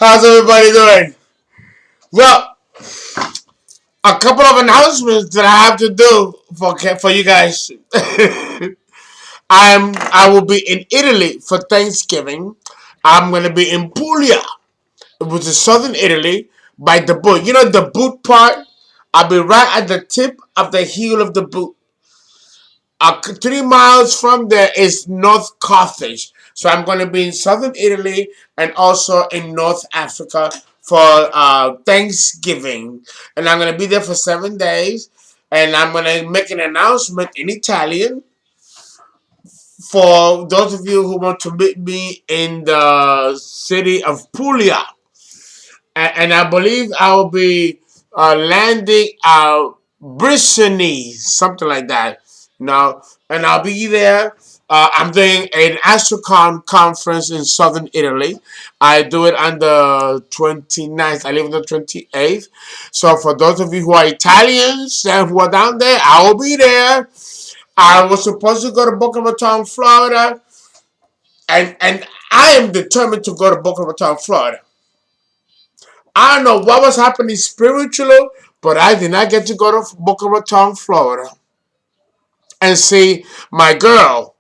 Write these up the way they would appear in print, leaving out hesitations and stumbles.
How's everybody doing? Well, a couple of announcements that I have to do for you guys. I will be in Italy for Thanksgiving. I'm gonna be in Puglia, which is southern Italy, by the boot. You know the boot part. I'll be right at the tip of the heel of the boot. 3 miles from there is North Carthage. So I'm going to be in southern Italy and also in North Africa for Thanksgiving. And I'm going to be there for 7 days. And I'm going to make an announcement in Italian for those of you who want to meet me in the city of Puglia. And I believe I will be landing Brittany, something like that. No, and I'll be there. I'm doing an Astrocon conference in southern Italy. I do it on the 29th. I leave on the 28th. So for those of you who are Italians and who are down there, I will be there. I was supposed to go to Boca Raton, Florida, and I am determined to go to Boca Raton, Florida. I don't know what was happening spiritually, but I did not get to go to Boca Raton, Florida, and see my girl,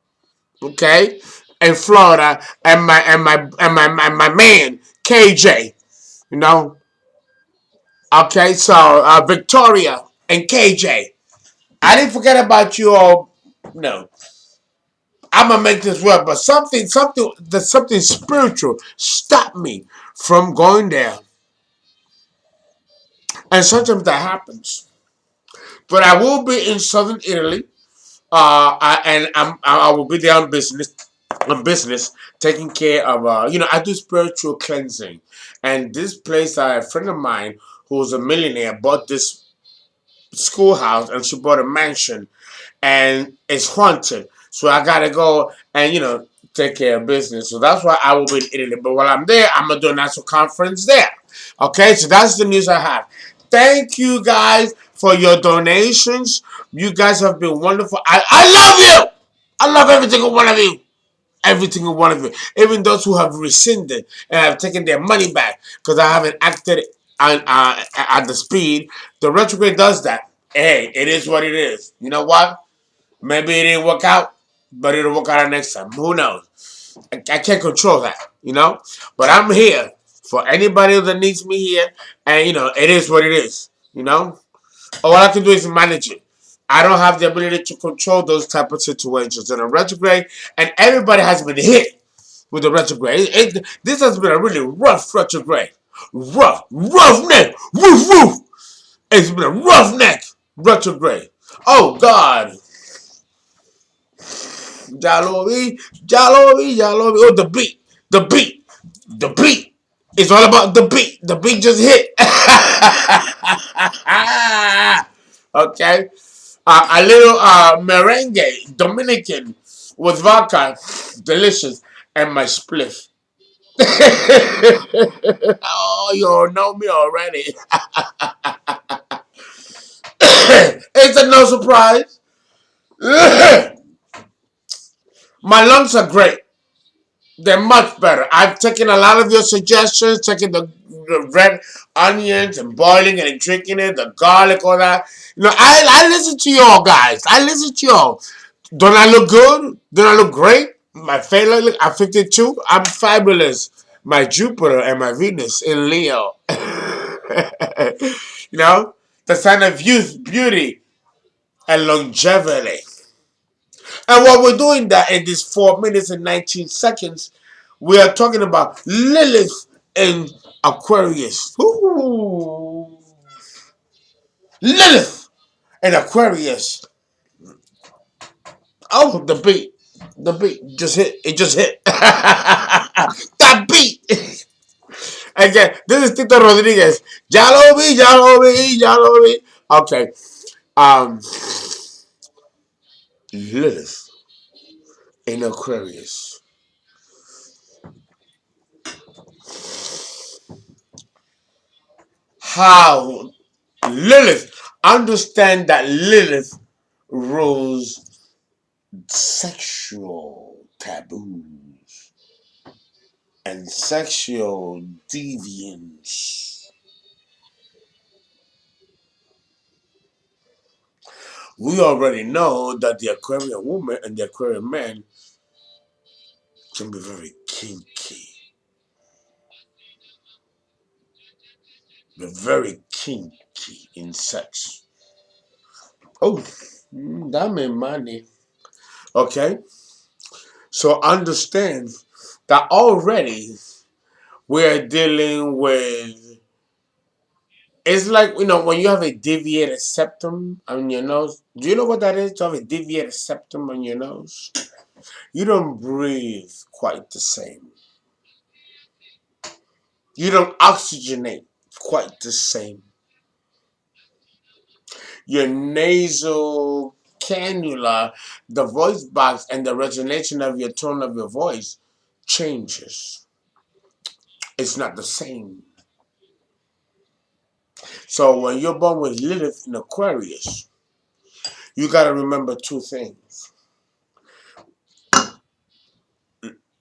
okay, in Florida, and my man KJ, you know, okay. So Victoria and KJ, I didn't forget about you all. No, I'm gonna make this work, but something spiritual stopped me from going there, and sometimes that happens. But I will be in southern Italy. I will be there on business, taking care of, I do spiritual cleansing. And this place, a friend of mine who's a millionaire bought this schoolhouse and she bought a mansion and it's haunted. So I gotta go and, take care of business. So that's why I will be in Italy. But while I'm there, I'm gonna do a national conference there. Okay, so that's the news I have. Thank you guys for your donations. You guys have been wonderful. I love you. I love every single one of you. Every single one of you. Even those who have rescinded and have taken their money back because I haven't acted at the speed. The retrograde does that. Hey, it is what it is. You know what? Maybe it didn't work out, but it'll work out next time. Who knows? I can't control that, But I'm here for anybody that needs me here, and it is what it is. All I can do is manage it. I don't have the ability to control those type of situations in a retrograde, and everybody has been hit with the retrograde. This has been a really rough retrograde. Roughneck, woof woof. It's been a roughneck retrograde. Oh God, Jalobi, Jalobi, Jalobi. Oh, the beat. It's all about the beat. The beat just hit. Okay. A little merengue, Dominican, with vodka, delicious, and my spliff. Oh, you know me already. It's a no surprise. My lungs are great. They're much better. I've taken a lot of your suggestions, taking the red onions and boiling it and drinking it, the garlic, all that. I listen to y'all guys. I listen to y'all. Don't I look good? Don't I look great? My favorite look, I'm 52. I'm fabulous. My Jupiter and my Venus in Leo. The sign of youth, beauty, and longevity. And what we're doing that in these 4 minutes and 19 seconds, we are talking about Lilith in Aquarius. Ooh. Lilith in Aquarius. Oh, the beat. The beat just hit. It just hit. That beat. Again, this is Tito Rodriguez. Ya lo vi, ya lo vi, ya lo vi. Okay. Um, Lilith in Aquarius. How Lilith, understand that Lilith rules sexual taboos and sexual deviance. We already know that the Aquarian woman and the Aquarian man can be very kinky. They're very kinky in sex. Oh, that made money. Okay, so understand that already we're dealing with. It's like, when you have a deviated septum on your nose. Do you know what that is? To have a deviated septum on your nose, you don't breathe quite the same. You don't oxygenate quite the same. Your nasal cannula, the voice box, and the resonation of your tone of your voice changes. It's not the same. So when you're born with Lilith in Aquarius, you got to remember two things.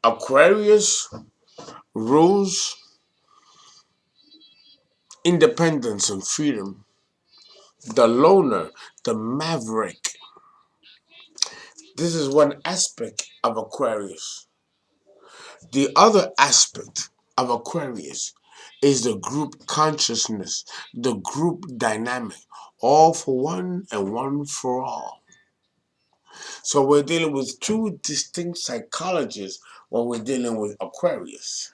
Aquarius rules independence and freedom. The loner, the maverick. This is one aspect of Aquarius. The other aspect of Aquarius is the group consciousness, the group dynamic, all for one and one for all. So we're dealing with two distinct psychologies when we're dealing with Aquarius.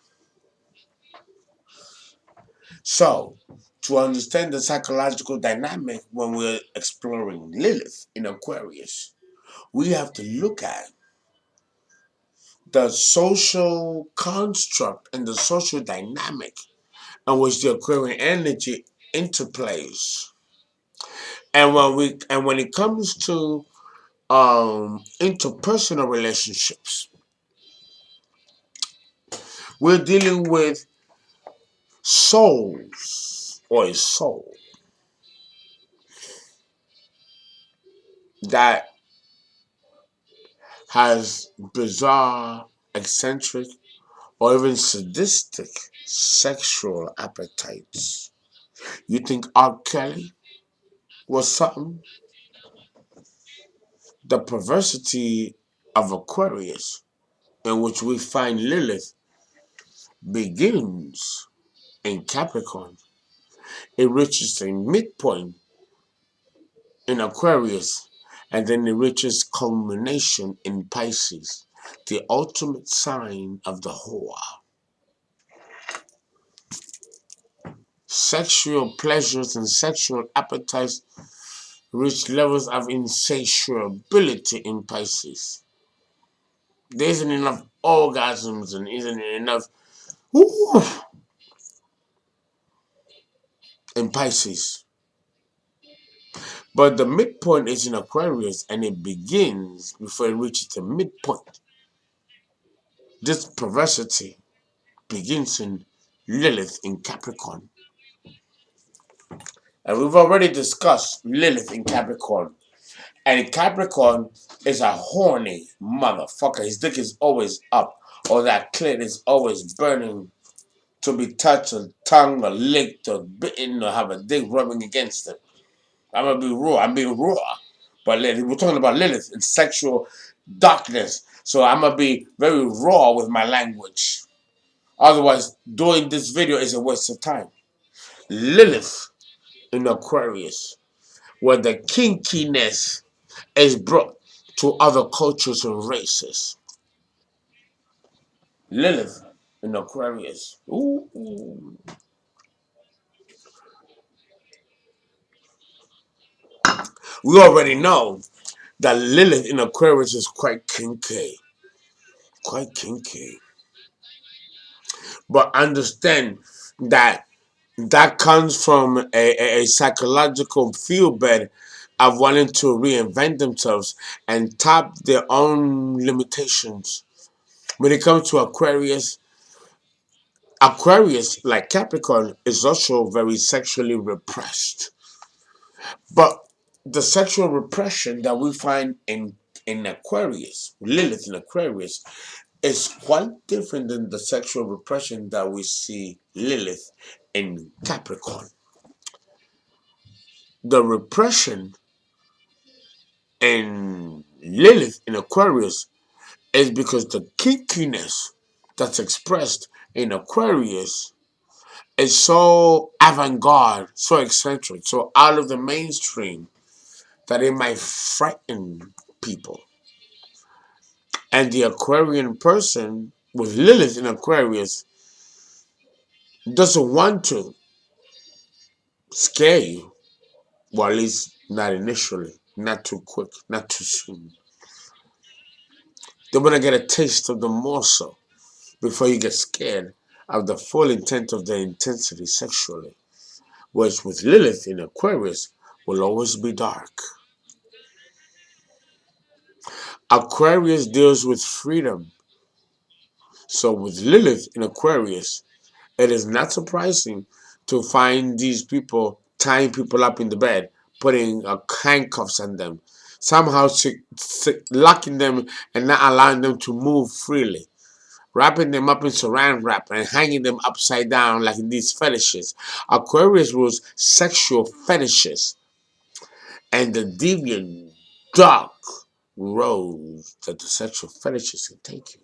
So, to understand the psychological dynamic when we're exploring Lilith in Aquarius, we have to look at the social construct and the social dynamic in which the Aquarian energy interplays. And when it comes to interpersonal relationships, we're dealing with souls or a soul that has bizarre, eccentric, or even sadistic sexual appetites. You think R. Kelly was something? The perversity of Aquarius, in which we find Lilith, begins in Capricorn. It reaches a midpoint in Aquarius, and then it reaches culmination in Pisces, the ultimate sign of the whore. Sexual pleasures and sexual appetites reach levels of insatiability in Pisces. There isn't enough orgasms and isn't enough woo, in Pisces. But the midpoint is in Aquarius and it begins before it reaches the midpoint. This perversity begins in Lilith in Capricorn. And we've already discussed Lilith in Capricorn. And Capricorn is a horny motherfucker. His dick is always up, or that clit is always burning to be touched or tongue or licked or bitten or have a dick rubbing against it. I'm gonna be raw. I'm being raw. But we're talking about Lilith and sexual darkness. So I'm gonna be very raw with my language. Otherwise, doing this video is a waste of time. Lilith in Aquarius, where the kinkiness is brought to other cultures and races. Lilith in Aquarius. Ooh, ooh. We already know that Lilith in Aquarius is quite kinky. Quite kinky. But understand that that comes from a psychological field bed of wanting to reinvent themselves and top their own limitations. When it comes to Aquarius, Aquarius, like Capricorn, is also very sexually repressed. But the sexual repression that we find in Aquarius, Lilith in Aquarius, is quite different than the sexual repression that we see Lilith in Capricorn. The repression in Lilith in Aquarius is because the kinkiness that's expressed in Aquarius is so avant-garde, so eccentric, so out of the mainstream that it might frighten people. And the Aquarian person with Lilith in Aquarius doesn't want to scare you. Well, at least not initially, not too quick, not too soon. They want to get a taste of the morsel before you get scared of the full intent of the intensity sexually. Whereas with Lilith in Aquarius will always be dark. Aquarius deals with freedom. So with Lilith in Aquarius, it is not surprising to find these people tying people up in the bed, putting handcuffs on them, somehow locking them and not allowing them to move freely, wrapping them up in saran wrap and hanging them upside down like in these fetishes. Aquarius was sexual fetishes and the deviant dark roads that the sexual fetishes can take you.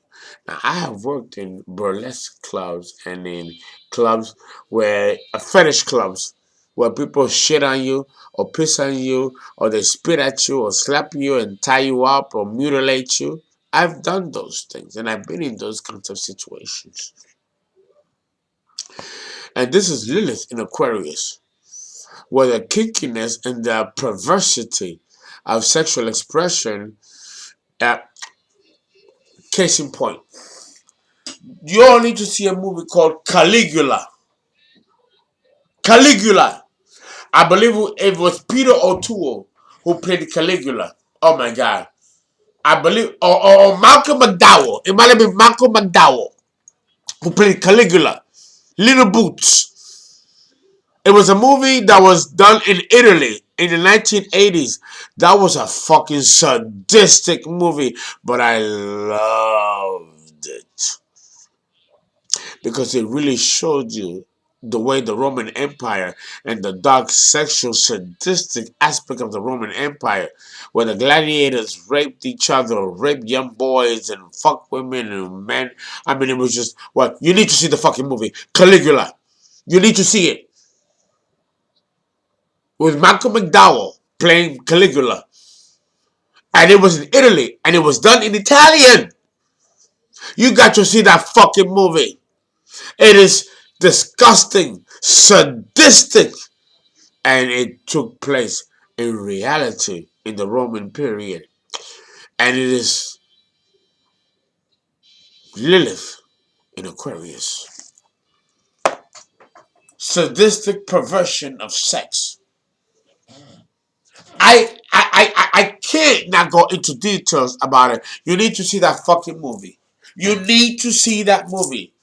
Now, I have worked in burlesque clubs and in clubs where fetish clubs where people shit on you or piss on you or they spit at you or slap you and tie you up or mutilate you. I've done those things and I've been in those kinds of situations. And this is Lilith in Aquarius, where the kinkiness and the perversity of sexual expression, uh, case in point, you all need to see a movie called Caligula. Caligula. I believe it was Peter O'Toole who played Caligula. Oh my God. I believe, or Malcolm McDowell. It might have been Malcolm McDowell who played Caligula. Little Boots. It was a movie that was done in Italy in the 1980s. That was a fucking sadistic movie, but I loved it because it really showed you the way the Roman Empire and the dark sexual sadistic aspect of the Roman Empire, where the gladiators raped each other, raped young boys and fucked women and men. I mean, it was just, well, you need to see the fucking movie, Caligula. You need to see it. With Malcolm McDowell playing Caligula. And it was in Italy, and it was done in Italian. You got to see that fucking movie. It is disgusting, sadistic, and it took place in reality in the Roman period. And it is Lilith in Aquarius. Sadistic perversion of sex. I can't not go into details about it. You need to see that fucking movie. You need to see that movie.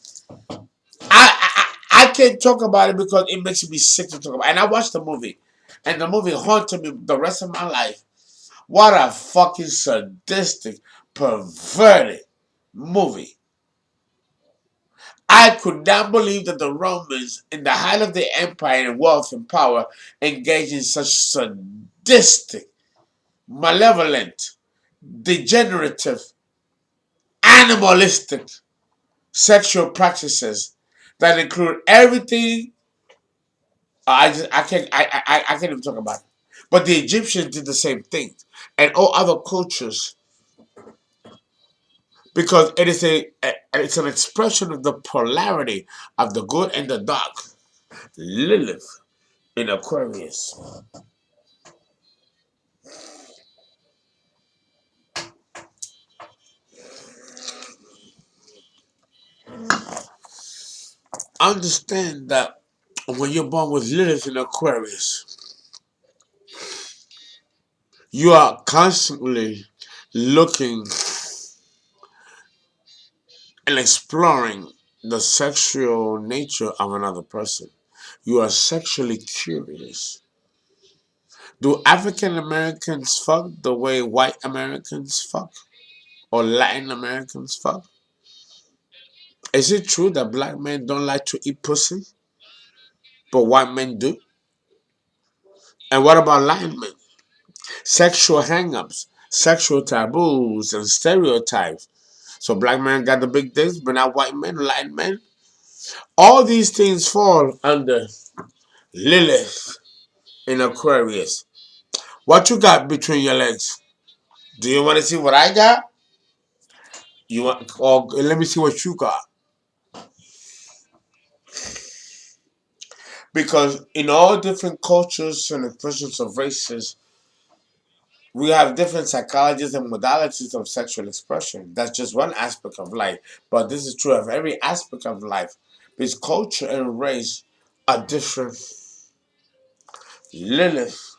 I can't talk about it because it makes me sick to talk about it. And I watched the movie. And the movie haunted me the rest of my life. What a fucking sadistic, perverted movie. I could not believe that the Romans, in the height of their empire and wealth and power, engaged in such sadistic, malevolent, degenerative, animalistic sexual practices that include everything. I can't even talk about it. But the Egyptians did the same thing, and all other cultures, because it's an expression of the polarity of the good and the dark. Lilith in Aquarius. Understand that when you're born with Lilith in Aquarius, you are constantly looking and exploring the sexual nature of another person. You are sexually curious. Do African Americans fuck the way white Americans fuck? Or Latin Americans fuck? Is it true that black men don't like to eat pussy, but white men do? And what about Latin men? Sexual hang-ups, sexual taboos, and stereotypes. So black men got the big dicks, but not white men, Latin men. All these things fall under Lilith in Aquarius. What you got between your legs? Do you want to see what I got? You want, or let me see what you got. Because in all different cultures and expressions of races, we have different psychologies and modalities of sexual expression. That's just one aspect of life. But this is true of every aspect of life. Because culture and race are different. Lilith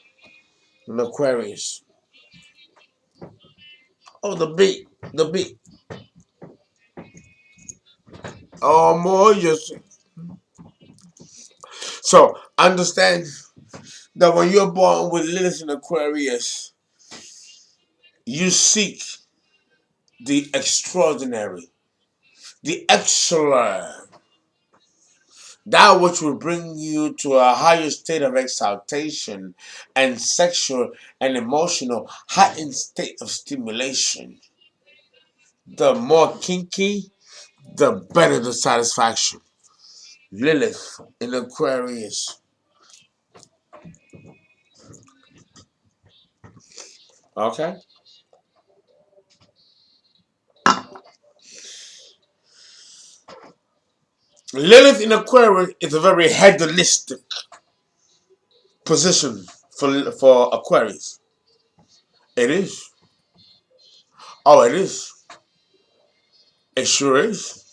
in Aquarius. Oh, the beat. The beat. Oh, more just. So, understand that when you're born with Lilith in Aquarius, you seek the extraordinary, the excellent, that which will bring you to a higher state of exaltation and sexual and emotional heightened state of stimulation. The more kinky, the better the satisfaction. Lilith in Aquarius. Okay? Lilith in Aquarius is a very hedonistic position for Aquarius. It is. Oh, it is. It sure is.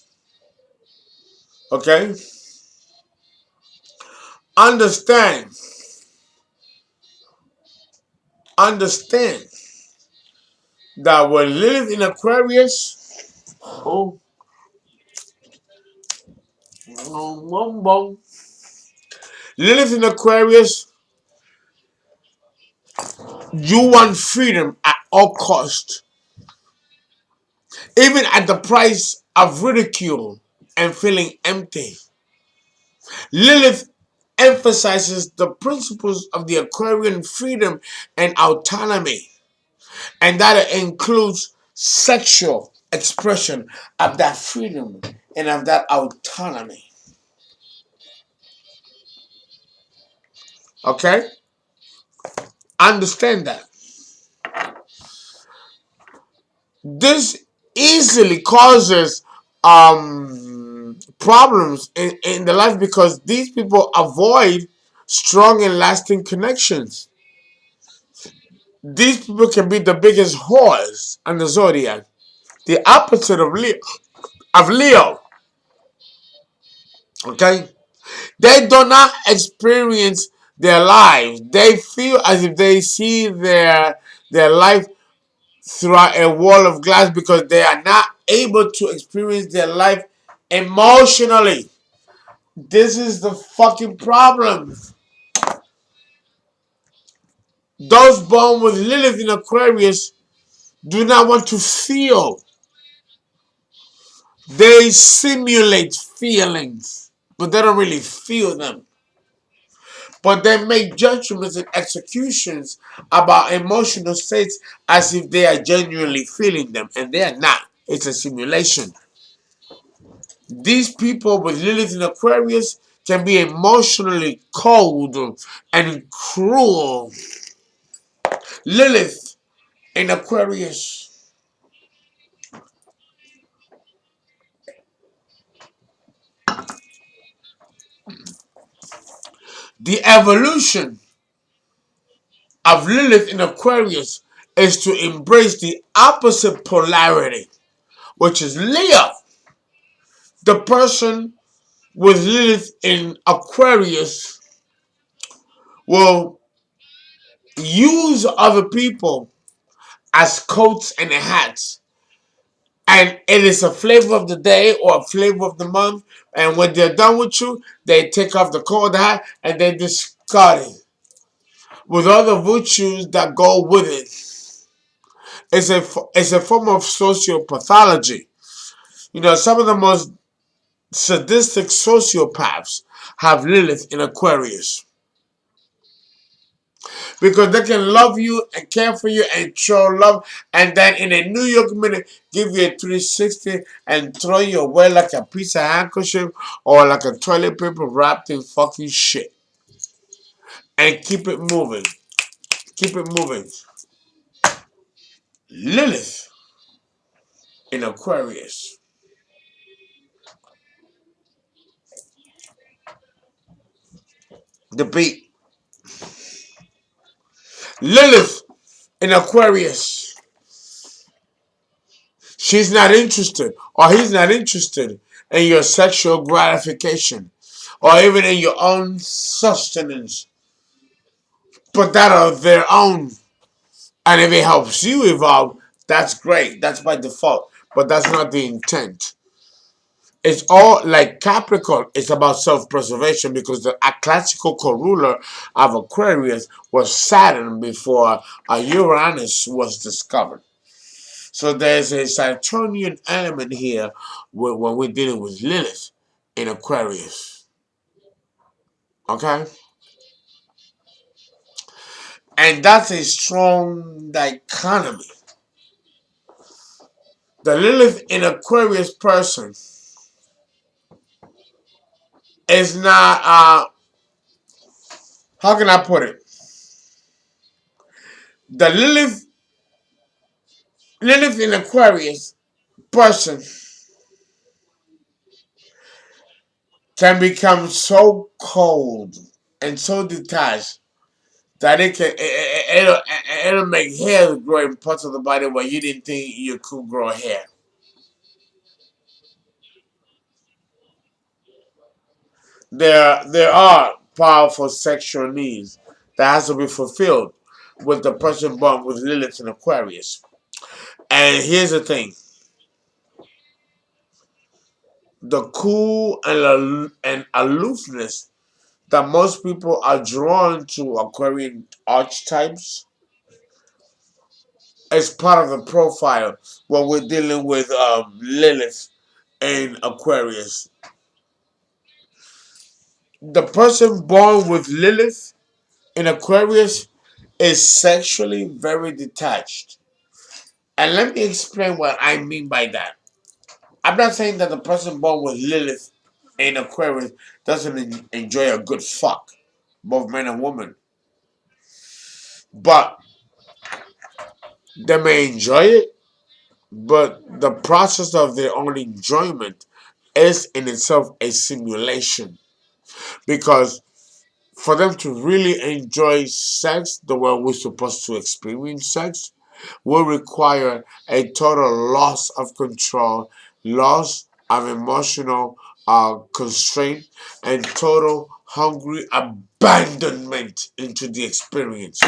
Okay? Understand. Understand that when Lilith in Aquarius, oh, Lilith in Aquarius, you want freedom at all cost, even at the price of ridicule and feeling empty. Lilith emphasizes the principles of the Aquarian freedom and autonomy, and that includes sexual expression of that freedom and of that autonomy. Okay? Understand that. This easily causes problems in the life because these people avoid strong and lasting connections. These people can be the biggest whores on the zodiac. The opposite of Leo. Of Leo. Okay? They do not experience their lives. They feel as if they see their life through a wall of glass because they are not able to experience their life emotionally. This is the fucking problem. Those born with Lilith in Aquarius do not want to feel. They simulate feelings, but they don't really feel them. But they make judgments and executions about emotional states as if they are genuinely feeling them, and they are not. It's a simulation. These people with Lilith in Aquarius can be emotionally cold and cruel. Lilith in Aquarius. The evolution of Lilith in Aquarius is to embrace the opposite polarity, which is Leo. The person with Lilith in Aquarius will use other people as coats and hats. And it is a flavor of the day or a flavor of the month. And when they're done with you, they take off the coat, the hat, and they discard it. with all the virtues that go with it. It's a form of sociopathology. You know, some of the most sadistic sociopaths have Lilith in Aquarius because they can love you and care for you and show love, and then in a New York minute give you a 360 and throw you away like a piece of handkerchief or like a toilet paper wrapped in fucking shit, and keep it moving. Keep it moving. Lilith in Aquarius. The beat. Lilith in Aquarius. She's not interested, or he's not interested in your sexual gratification, or even in your own sustenance, but that of their own. And if it helps you evolve, that's great. That's by default, but that's not the intent. It's all like Capricorn. It's about self-preservation because the classical co-ruler of Aquarius was Saturn before Uranus was discovered. So there's a Saturnian element here when we're dealing with Lilith in Aquarius. Okay? And that's a strong dichotomy. The Lilith in Aquarius person is not, how can I put it? The Lilith in Aquarius person can become so cold and so detached that it'll make hair grow in parts of the body where you didn't think you could grow hair. There are powerful sexual needs that has to be fulfilled with the person born with Lilith in Aquarius. And here's the thing: the cool and aloofness that most people are drawn to Aquarian archetypes is part of the profile when we're dealing with Lilith in Aquarius. The person born with Lilith in Aquarius is sexually very detached. And let me explain what I mean by that. I'm not saying that the person born with Lilith in Aquarius doesn't enjoy a good fuck, both men and women. But they may enjoy it, but the process of their own enjoyment is in itself a simulation. Because for them to really enjoy sex the way we're supposed to experience sex will require a total loss of control, loss of emotional constraint, and total hungry abandonment into the experience.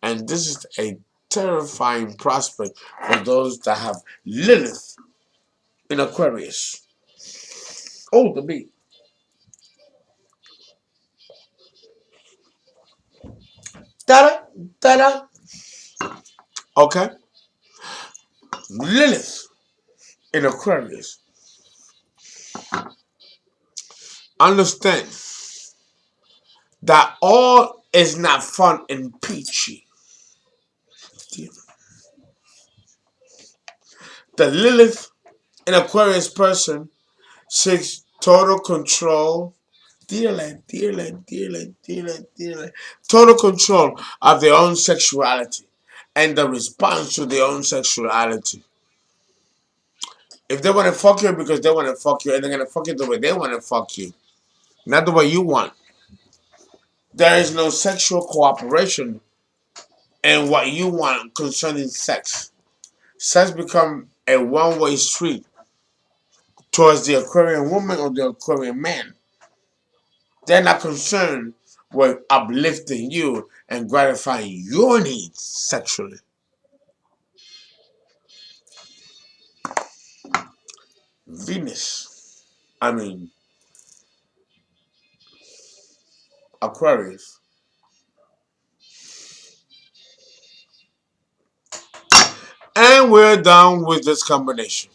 And this is a terrifying prospect for those that have Lilith in Aquarius. Oh, the beat. Da da da. Okay. Lilith in Aquarius. Understand that all is not fun and peachy. The Lilith in Aquarius person seeks total control, total control of their own sexuality and the response to their own sexuality. If they want to fuck you because they want to fuck you, and they're gonna fuck you the way they want to fuck you, not the way you want. There is no sexual cooperation in what you want concerning sex. Sex become a one-way street towards the Aquarian woman or the Aquarian man. They're not concerned with uplifting you and gratifying your needs sexually. Venus, I mean, Aquarius, And we're done with this combination.